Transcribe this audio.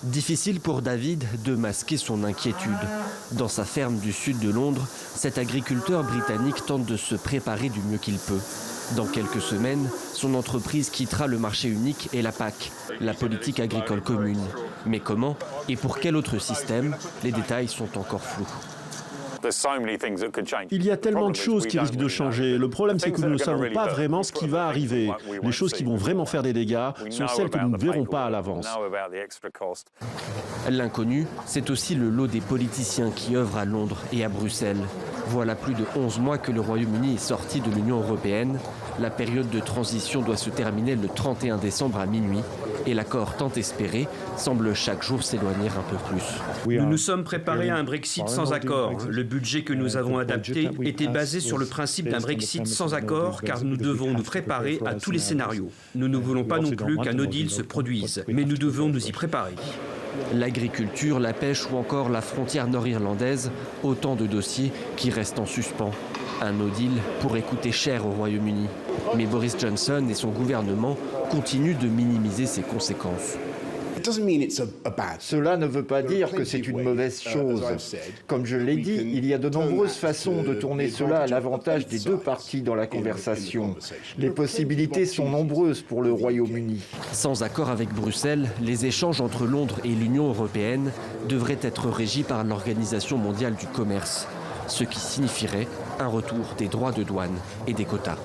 Difficile pour David de masquer son inquiétude. Dans sa ferme du sud de Londres, cet agriculteur britannique tente de se préparer du mieux qu'il peut. Dans quelques semaines, son entreprise quittera le marché unique et la PAC, la politique agricole commune. Mais comment et pour quel autre système? Les détails sont encore flous. Il y a tellement de choses qui risquent de changer. Le problème, c'est que nous ne savons pas vraiment ce qui va arriver. Les choses qui vont vraiment faire des dégâts sont celles que nous ne verrons pas à l'avance. L'inconnu, c'est aussi le lot des politiciens qui œuvrent à Londres et à Bruxelles. Voilà plus de 11 mois que le Royaume-Uni est sorti de l'Union européenne. La période de transition doit se terminer le 31 décembre à minuit. Et l'accord tant espéré semble chaque jour s'éloigner un peu plus. Nous nous sommes préparés à un Brexit sans accord. Le budget que nous avons adapté était basé sur le principe d'un Brexit sans accord, car nous devons nous préparer à tous les scénarios. Nous ne voulons pas non plus qu'un no deal se produise, mais nous devons nous y préparer. L'agriculture, la pêche ou encore la frontière nord-irlandaise, autant de dossiers qui restent en suspens. Un no deal pourrait coûter cher au Royaume-Uni. Mais Boris Johnson et son gouvernement continuent de minimiser ses conséquences. Cela ne veut pas dire que c'est une mauvaise chose. Comme je l'ai dit, il y a de nombreuses façons de tourner cela à l'avantage des deux parties dans la conversation. Les possibilités sont nombreuses pour le Royaume-Uni. Sans accord avec Bruxelles, les échanges entre Londres et l'Union européenne devraient être régis par l'Organisation mondiale du commerce, ce qui signifierait un retour des droits de douane et des quotas.